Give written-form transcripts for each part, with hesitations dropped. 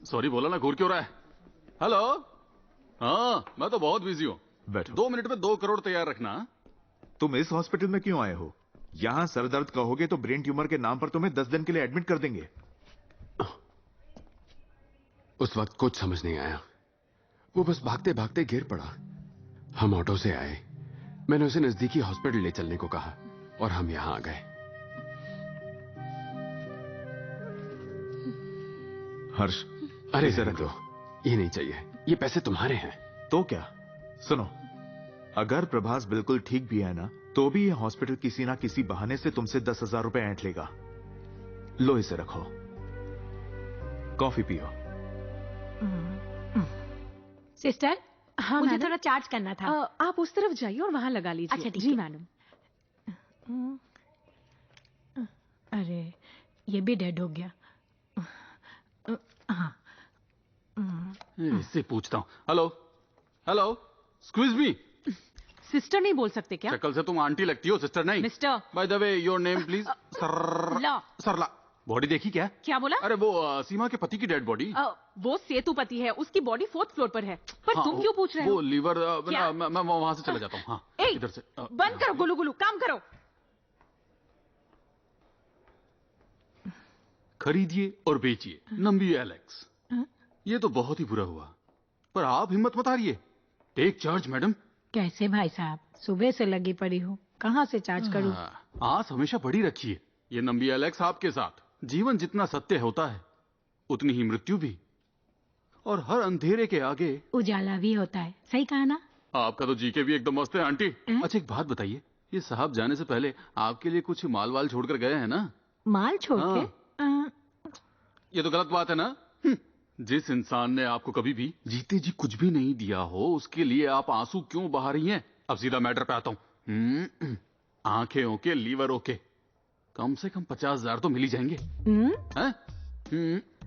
Sorry बोला ना, घूर क्यों रहा है? हेलो। हाँ, मैं तो बहुत बिजी हूँ। बैठो। 2 मिनट में 2 करोड़ तैयार रखना। तुम इस हॉस्पिटल में क्यों आए हो? यहाँ सर दर्द कहोगे तो ब्रेन ट्यूमर के नाम पर तुम्हें 10 दिन के लिए एडमिट कर देंगे। उस वक्त कुछ समझ नहीं आया, वो बस भागते भागते गिर पड़ा। हम ऑटो से आए, मैंने उसे नजदीकी हॉस्पिटल ले चलने को कहा और हम यहां आ गए। हर्ष, अरे इसे रहने रख लो। दो, ये नहीं चाहिए, ये पैसे तुम्हारे हैं। तो क्या? सुनो, अगर प्रभास बिल्कुल ठीक भी है ना, तो भी ये हॉस्पिटल किसी ना किसी बहाने से तुमसे 10,000 रुपए ऐंठ लेगा। लो इसे रखो, कॉफी पियो। सिस्टर, हाँ मुझे मैडम, थोड़ा चार्ज करना था। आप उस तरफ जाइए और वहां लगा लीजिए। अच्छा, ठीक जी है। मैडम। अरे ये भी डेड हो गया। हाँ। इससे पूछता हूँ। हेलो हेलो, स्क्विज मी। सिस्टर नहीं बोल सकते क्या? शक्ल से तुम आंटी लगती हो, सिस्टर नहीं। Mister. By the way, your name please? Sarla. Body देखी क्या? क्या बोला? अरे वो सीमा के पति की डेड बॉडी। वो सेतुपति है, उसकी बॉडी 4th फ्लोर पर है। पर हाँ, तुम क्यों पूछ रहे हो? वो लीवर। क्या? मैं वहां से चला जाता हूँ। हाँ, ए, इधर से। बंद करो गुलू गुलू, काम करो। खरीदिए और बेचिए नंबी एलेक्स। ये तो बहुत ही बुरा हुआ, पर आप हिम्मत मत हारिए। Take charge madam. कैसे भाई साहब, सुबह से लगी पड़ी हूँ, कहाँ से चार्ज करूँ? आस हमेशा बड़ी रखिए। ये नंबी एलेक्स आपके साथ। जीवन जितना सत्य होता है उतनी ही मृत्यु भी, और हर अंधेरे के आगे उजाला भी होता है। सही कहा ना? आपका तो जीके भी एकदम मस्त है आंटी। अच्छा एक बात बताइए, ये साहब जाने से पहले आपके लिए कुछ माल वाल छोड़कर गए हैं ना? माल छोड़ के? ये तो गलत बात है ना। जिस इंसान ने आपको कभी भी जीते जी कुछ भी नहीं दिया हो, उसके लिए आप आंसू क्यों बहा रही हैं? अब सीधा मैटर पे आता हूँ। आंखें ओके, लीवर ओके, कम से कम 50,000 तो मिल ही जाएंगे।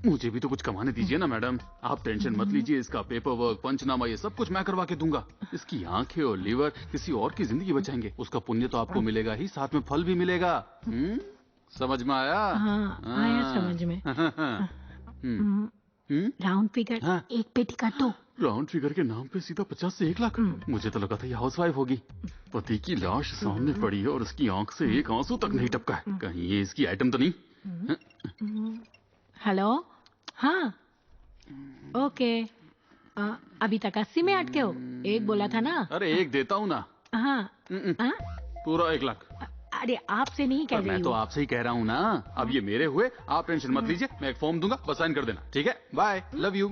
मुझे भी तो कुछ कमाने दीजिए ना मैडम। आप टेंशन मत लीजिए, इसका पेपर वर्क, पंचनामा, ये सब कुछ मैं करवा के दूंगा। इसकी आंखें और लीवर किसी और की जिंदगी बचाएंगे। उसका पुण्य तो आपको मिलेगा ही, साथ में फल भी मिलेगा। समझ में आया? हाँ, आया समझ में। राउंड फिगर, एक पेटी का तो। राउंड फिगर के नाम पे सीधा 50 से 1 लाख। मुझे तो लगा था ये हाउसवाइफ होगी। पति की लाश सामने पड़ी है और उसकी आंख से एक आंसू तक नहीं टपका है। कहीं ये इसकी आइटम तो नहीं? हेलो। हाँ, ओके। अभी तक 80 में अटके हो? एक बोला था ना? अरे एक देता हूँ ना। हाँ। पूरा 1 लाख। अरे आपसे नहीं कह रही हूँ। मैं तो आपसे ही कह रहा हूँ ना। अब ये मेरे हुए, आप टेंशन मत लीजिए। मैं एक फॉर्म दूंगा, बस साइन कर देना। ठीक है, bye, love you.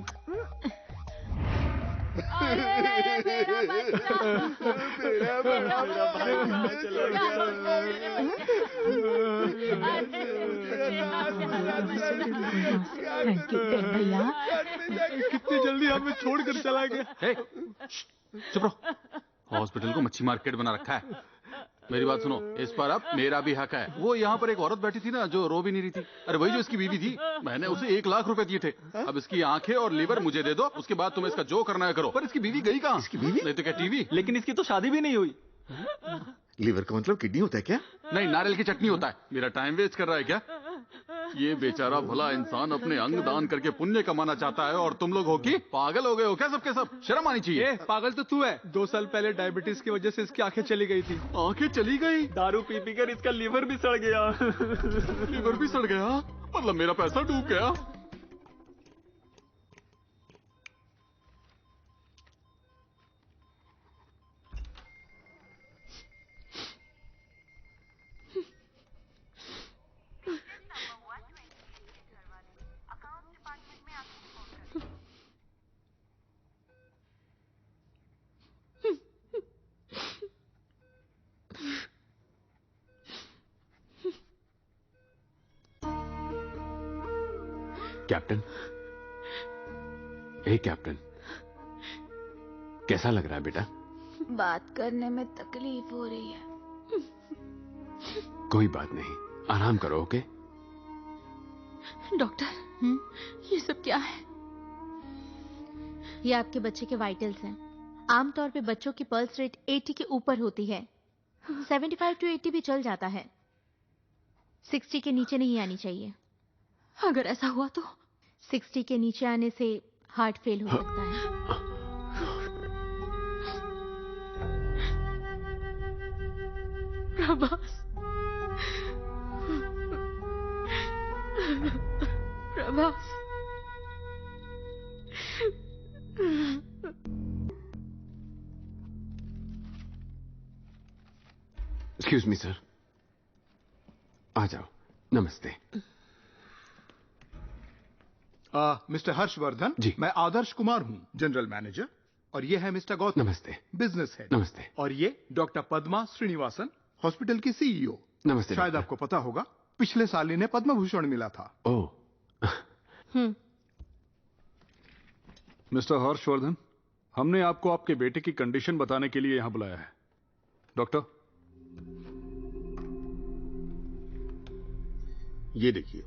Thank you भैया। कितनी जल्दी हमें छोड़कर चला गया। चुप रहो। हॉस्पिटल को मच्छी मार्केट बना रखा है। मेरी बात सुनो, इस पर अब मेरा भी हक है। वो यहाँ पर एक औरत बैठी थी ना, जो रो भी नहीं रही थी। अरे वही जो इसकी बीवी थी। मैंने उसे 1 लाख रुपए दिए थे। अब इसकी आंखें और लीवर मुझे दे दो, उसके बाद तुम इसका जो करना है करो। पर इसकी बीवी गई कहाँ? इसकी बीवी नहीं तो क्या टीवी? लेकिन इसकी तो शादी भी नहीं हुई। लीवर का मतलब किडनी होता है क्या? नहीं, नारियल की चटनी होता है। मेरा टाइम वेस्ट कर रहा है क्या? ये बेचारा भला इंसान अपने अंग दान करके पुण्य कमाना चाहता है, और तुम लोग हो कि पागल हो गए हो क्या? सबके सब शर्म आनी चाहिए। पागल तो तू है। 2 साल पहले डायबिटीज की वजह से इसकी आंखें चली गई थी। आंखें चली गई? दारू पी पी कर इसका लीवर भी सड़ गया। लीवर भी सड़ गया? मतलब मेरा पैसा डूब गया? कैप्टन, हे कैप्टन, कैसा लग रहा है बेटा? बात करने में तकलीफ हो रही है। कोई बात नहीं, आराम करो। ओके डॉक्टर, ये सब क्या है? ये आपके बच्चे के वाइटल्स हैं। आमतौर पे बच्चों की पल्स रेट 80 के ऊपर होती है। 75 to 80 भी चल जाता है। 60 के नीचे नहीं आनी चाहिए। अगर ऐसा हुआ तो 60 के नीचे आने से हार्ट फेल हो सकता है। Prabhas, Prabhas, excuse me sir, आ जाओ। नमस्ते। मिस्टर हर्षवर्धन जी। मैं आदर्श कुमार हूँ, जनरल मैनेजर, और ये है मिस्टर गौतम, नमस्ते। Business head. नमस्ते। और ये डॉक्टर पद्मा श्रीनिवासन, हॉस्पिटल की सीईओ। नमस्ते शायद डॉक्टर। आपको पता होगा, पिछले साल इन्हें पद्म भूषण मिला था। ओह, मिस्टर हर्षवर्धन, हमने आपको आपके बेटे की कंडीशन बताने के लिए यहां बुलाया है। डॉक्टर, ये देखिए,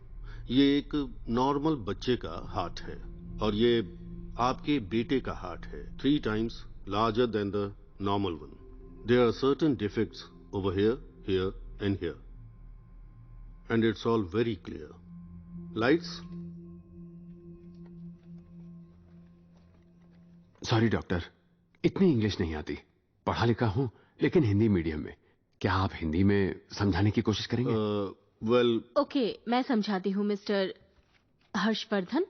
ये एक नॉर्मल बच्चे का हार्ट है और ये आपके बेटे का हार्ट है, 3 times larger than the normal one. There are certain defects over here, here and here. And it's all very clear. Lights? Sorry doctor, इतनी इंग्लिश नहीं आती। पढ़ा लिखा हूं, लेकिन हिंदी मीडियम में। क्या आप हिंदी में समझाने की कोशिश करेंगे? Well, ओके, मैं समझाती हूँ मिस्टर हर्षवर्धन।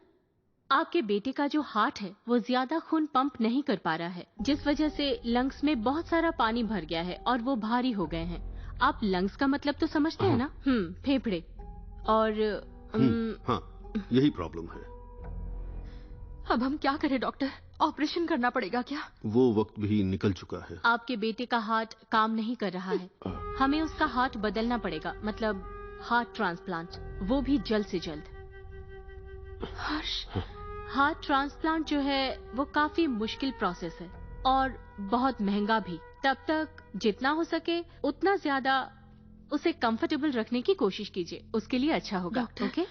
आपके बेटे का जो हार्ट है वो ज्यादा खून पंप नहीं कर पा रहा है, जिस वजह से लंग्स में बहुत सारा पानी भर गया है और वो भारी हो गए हैं। आप लंग्स का मतलब तो समझते हैं ना? फेफड़े। और हाँ, यही प्रॉब्लम है। अब हम क्या करें डॉक्टर? ऑपरेशन करना पड़ेगा क्या? वो वक्त भी निकल चुका है। आपके बेटे का हार्ट काम नहीं कर रहा है। हमें उसका हार्ट बदलना पड़ेगा, मतलब हार्ट ट्रांसप्लांट, वो भी जल्द से जल्द। हर्ष, हार्ट ट्रांसप्लांट जो है वो काफी मुश्किल प्रोसेस है और बहुत महंगा भी। तब तक जितना हो सके उतना ज्यादा उसे कंफर्टेबल रखने की कोशिश कीजिए, उसके लिए अच्छा होगा। Doctor, okay?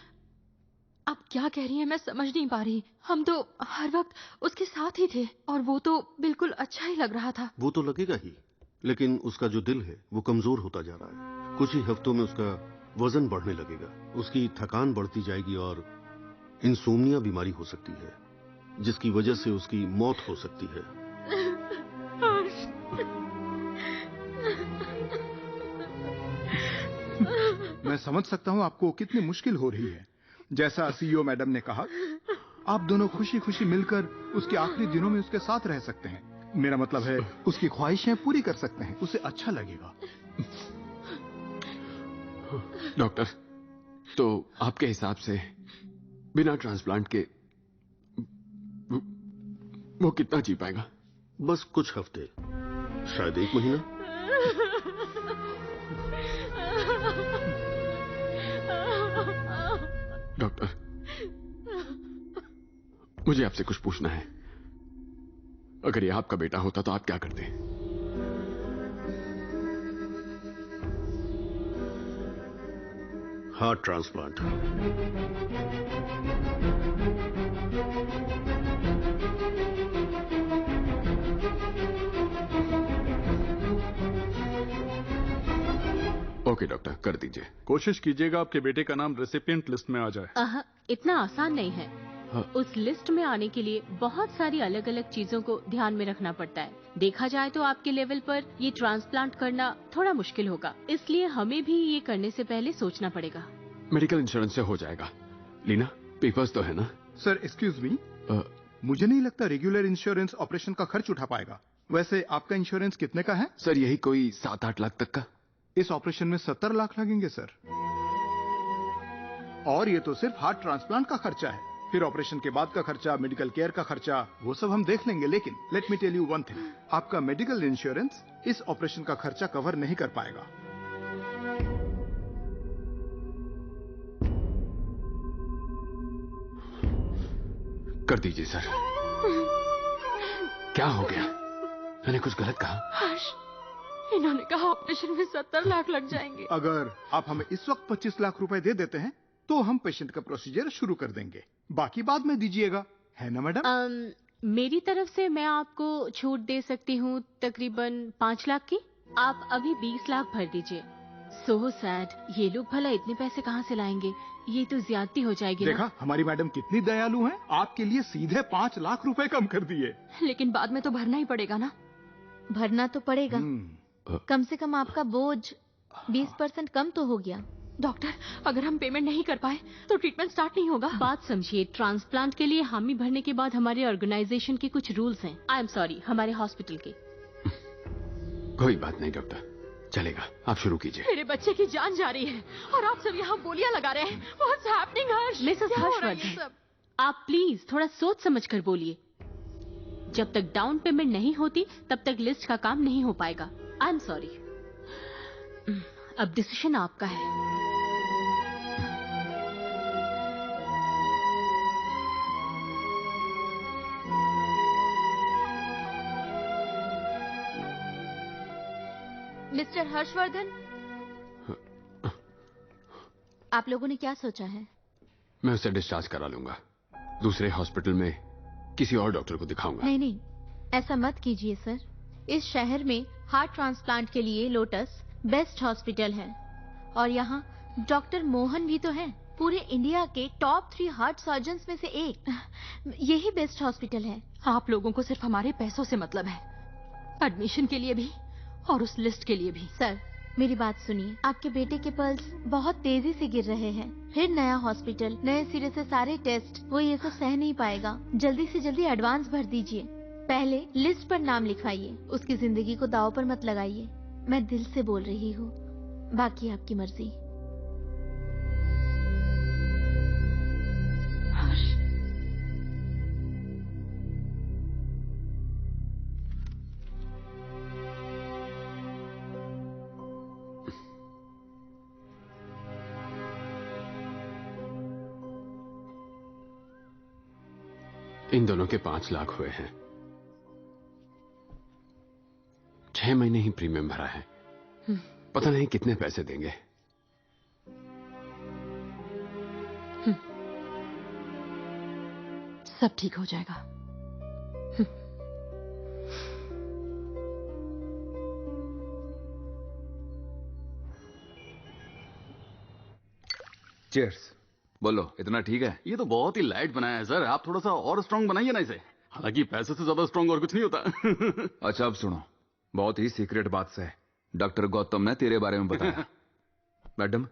आप क्या कह रही हैं मैं समझ नहीं पा रही। हम तो हर वक्त उसके साथ ही थे और वो तो बिल्कुल अच्छा ही लग रहा था। वो तो लगेगा ही, लेकिन उसका जो दिल है वो कमजोर होता जा रहा है। कुछ ही हफ्तों में उसका वजन बढ़ने लगेगा, उसकी थकान बढ़ती जाएगी और इंसोम्निया बीमारी हो सकती है, जिसकी वजह से उसकी मौत हो सकती है। मैं समझ सकता हूँ आपको कितनी मुश्किल हो रही है। जैसा सीईओ मैडम ने कहा, आप दोनों खुशी खुशी मिलकर उसके आखिरी दिनों में उसके साथ रह सकते हैं। मेरा मतलब है उसकी ख्वाहिशें पूरी कर सकते हैं, उसे अच्छा लगेगा। डॉक्टर, तो आपके हिसाब से बिना ट्रांसप्लांट के वो कितना जी पाएगा? बस कुछ हफ्ते, शायद 1 महीना। डॉक्टर, मुझे आपसे कुछ पूछना है। अगर ये आपका बेटा होता तो आप क्या करते? Heart transplant. ओके डॉक्टर, कर दीजिए। कोशिश कीजिएगा आपके बेटे का नाम रेसिपिएंट लिस्ट में आ जाए। इतना आसान नहीं है। उस लिस्ट में आने के लिए बहुत सारी अलग अलग चीजों को ध्यान में रखना पड़ता है। देखा जाए तो आपके लेवल पर ये ट्रांसप्लांट करना थोड़ा मुश्किल होगा, इसलिए हमें भी ये करने से पहले सोचना पड़ेगा। मेडिकल इंश्योरेंस से हो जाएगा। लीना, पेपर्स तो है ना? सर एक्सक्यूज मी, मुझे नहीं लगता रेगुलर इंश्योरेंस ऑपरेशन का खर्च उठा पाएगा। वैसे आपका इंश्योरेंस कितने का है? सर यही कोई 7-8 लाख तक का। इस ऑपरेशन में 70 लाख लगेंगे सर। और ये तो सिर्फ हार्ट ट्रांसप्लांट का खर्चा है। फिर ऑपरेशन के बाद का खर्चा, मेडिकल केयर का खर्चा, वो सब हम देख लेंगे। लेकिन let me tell you one thing, आपका मेडिकल इंश्योरेंस इस ऑपरेशन का खर्चा कवर नहीं कर पाएगा। कर दीजिए सर। क्या हो गया? मैंने कुछ गलत कहा? हर्ष, इन्होंने कहा ऑपरेशन में 70 लाख लग जाएंगे। अगर आप हमें इस वक्त 25 लाख रुपए दे देते हैं तो हम पेशेंट का प्रोसीजर शुरू कर देंगे, बाकी बाद में दीजिएगा, है ना मैडम? मेरी तरफ से मैं आपको छूट दे सकती हूँ तकरीबन 5 लाख की। आप अभी 20 लाख भर दीजिए। So sad. ये लोग भला इतने पैसे कहाँ से लाएंगे? ये तो ज्यादती हो जाएगी ना। देखा हमारी मैडम कितनी दयालु हैं, आपके लिए सीधे 5 लाख रुपए कम कर दिए। लेकिन बाद में तो भरना ही पड़ेगा ना। भरना तो पड़ेगा, कम से कम आपका बोझ 20% कम तो हो गया। डॉक्टर, अगर हम पेमेंट नहीं कर पाए तो ट्रीटमेंट स्टार्ट नहीं होगा। बात समझिए, ट्रांसप्लांट के लिए हामी भरने के बाद हमारे ऑर्गेनाइजेशन के कुछ रूल्स हैं। आई एम सॉरी, हमारे हॉस्पिटल के। कोई बात नहीं डॉक्टर, चलेगा, आप शुरू कीजिए। मेरे बच्चे की जान जा रही है और आप सब यहाँ बोलियां लगा रहे हैं। What's happening, हर्ष? मिसेस क्या हो रहा है हर्षवर्धन, सब? आप प्लीज थोड़ा सोच समझ कर बोलिए। जब तक डाउन पेमेंट नहीं होती तब तक लिस्ट का काम नहीं हो पाएगा। I am sorry. अब डिसीजन आपका है। मिस्टर हर्षवर्धन, आप लोगों ने क्या सोचा है? मैं उसे डिस्चार्ज करा लूंगा, दूसरे हॉस्पिटल में किसी और डॉक्टर को दिखाऊंगा। नहीं नहीं, ऐसा मत कीजिए सर। इस शहर में हार्ट ट्रांसप्लांट के लिए लोटस बेस्ट हॉस्पिटल है और यहाँ डॉक्टर मोहन भी तो हैं, पूरे इंडिया के टॉप 3 हार्ट सर्जन्स में से एक। यही बेस्ट हॉस्पिटल है। आप लोगों को सिर्फ हमारे पैसों से मतलब है, एडमिशन के लिए भी और उस लिस्ट के लिए भी। सर मेरी बात सुनिए, आपके बेटे के पल्स बहुत तेजी से गिर रहे हैं, फिर नया हॉस्पिटल, नए सिरे से सारे टेस्ट, वो ये सब सह नहीं पाएगा। जल्दी से जल्दी एडवांस भर दीजिए, पहले लिस्ट पर नाम लिखवाइए, उसकी जिंदगी को दांव पर मत लगाइए। मैं दिल से बोल रही हूँ, बाकी आपकी मर्जी। इन दोनों के 5 लाख हुए हैं। 6 महीने ही प्रीमियम भरा है, पता नहीं कितने पैसे देंगे। सब ठीक हो जाएगा। चीयर्स। बोलो, इतना ठीक है? ये तो बहुत ही लाइट बनाया है सर, आप थोड़ा सा और स्ट्रांग बनाइए ना इसे। हालांकि पैसे से ज्यादा स्ट्रांग और कुछ नहीं होता। अच्छा अब सुनो, बहुत ही सीक्रेट बात से डॉक्टर गौतम ने तेरे बारे में बताया। मैडम?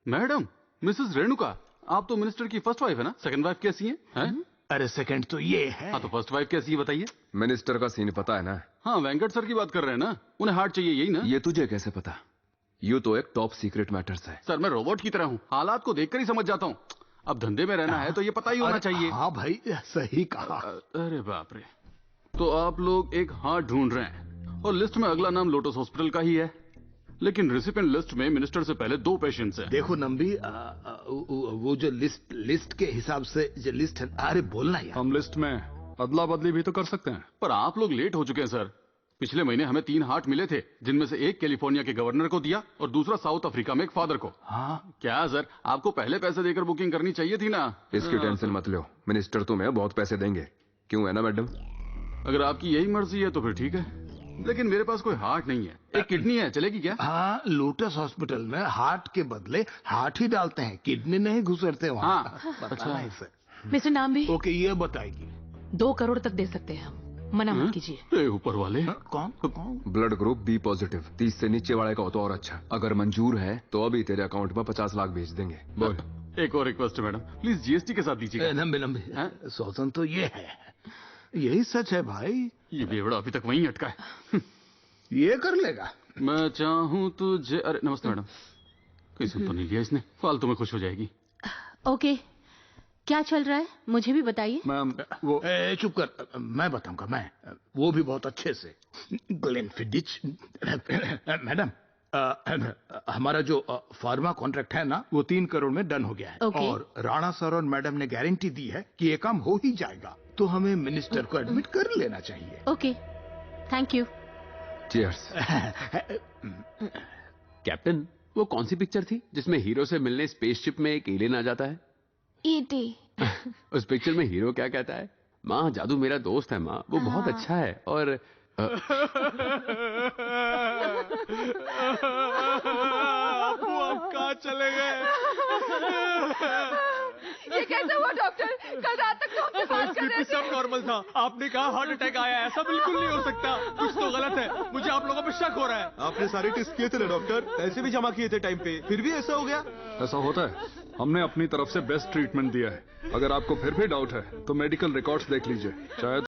मैडम? मिसेस रेणुका, आप तो मिनिस्टर की फर्स्ट वाइफ है ना? सेकंड वाइफ कैसी है? अरे सेकंड तो ये है। हाँ तो फर्स्ट वाइफ कैसी है बताइए। मिनिस्टर का सीन पता है ना? हाँ वेंकट सर की बात कर रहे हैं ना, उन्हें हार्ट चाहिए, यही ना? ये तुझे कैसे पता? यू तो एक टॉप सीक्रेट मैटर्स है। सर मैं रोबोट की तरह हूँ, हालात को देखकर ही समझ जाता हूँ। अब धंधे में रहना है तो ये पता ही होना चाहिए। हाँ भाई सही कहा। अरे बाप रे, तो आप लोग एक हार्ट ढूंढ रहे हैं और लिस्ट में अगला नाम लोटस हॉस्पिटल का ही है, लेकिन रिसिपेंट लिस्ट में मिनिस्टर से पहले 2 पेशेंट्स हैं। देखो नंबी, वो जो लिस्ट के हिसाब से जो लिस्ट है, अरे बोलना यार। हम लिस्ट में अदला बदली भी तो कर सकते हैं। पर आप लोग लेट हो चुके हैं सर। पिछले महीने हमें 3 हार्ट मिले थे, जिनमें से एक कैलिफोर्निया के गवर्नर को दिया और दूसरा साउथ अफ्रीका में एक फादर को। हाँ क्या सर, आपको पहले पैसे देकर बुकिंग करनी चाहिए थी ना। इसकी टेंशन मत लो, मिनिस्टर तुम्हें बहुत पैसे देंगे। क्यों, है ना मैडम? अगर आपकी यही मर्जी है तो फिर ठीक है, लेकिन मेरे पास कोई हार्ट नहीं है। एक किडनी है, चलेगी क्या? हाँ, लोटस हॉस्पिटल में हार्ट के बदले हार्ट ही डालते हैं, किडनी नहीं घुसेरते वहाँ। हाँ, बताना इसे। मिस्टर नाम भी ओके, ये बताएगी। 2 करोड़ तक दे सकते हैं हम, मना मत कीजिए। ऊपर वाले कौन? ब्लड ग्रुप बी पॉजिटिव, 30 से नीचे वाले का हो तो और अच्छा। अगर मंजूर है तो अभी तेरे अकाउंट में 50 लाख भेज देंगे। बोल। एक और रिक्वेस्ट है मैडम, प्लीज जीएसटी के साथ दीजिएगा। लंबे लंबे सोचन तो ये है, यही सच है भाई। ये बेवड़ा अभी तक वहीं अटका है। ये कर लेगा। मैं चाहूँ तुझे। अरे नमस्ते मैडम, कोई सुन तो नहीं लिया इसने, फालतू में खुश हो जाएगी। ओके, क्या चल रहा है मुझे भी बताइए। मैम वो चुप कर, मैं बताऊंगा। मैं वो भी बहुत अच्छे से। ग्लेनफिडिच मैडम, हमारा जो फार्मा कॉन्ट्रैक्ट है ना, वो 3 करोड़ में डन हो गया है। और राणा सर और मैडम ने गारंटी दी है कि ये काम हो ही जाएगा, तो हमें मिनिस्टर को एडमिट कर लेना चाहिए। Okay, thank you. Cheers. Captain, वो कौन सी पिक्चर थी जिसमें हीरो से मिलने स्पेसशिप में एक एलियन आ जाता है? ईटी। उस पिक्चर में हीरो क्या कहता है? माँ जादू मेरा दोस्त है माँ, वो बहुत अच्छा है और अबू आप कहाँ चले गए? ये कैसे हुआ डॉक्टर? कल रात तक तो हमसे बात कर रहे थे। सब नॉर्मल था, आपने कहा हार्ट अटैक आया है। ऐसा बिल्कुल नहीं हो सकता, कुछ तो गलत है। मुझे आप लोगों पे शक हो रहा है। आपने सारे टेस्ट किए थे ना डॉक्टर? पैसे भी जमा किए थे टाइम पे, फिर भी ऐसा हो गया? ऐसा होता है, हमने अपनी तरफ से बेस्ट ट्रीटमेंट दिया है। अगर आपको फिर भी डाउट है तो मेडिकल रिकॉर्ड्स देख लीजिए, शायद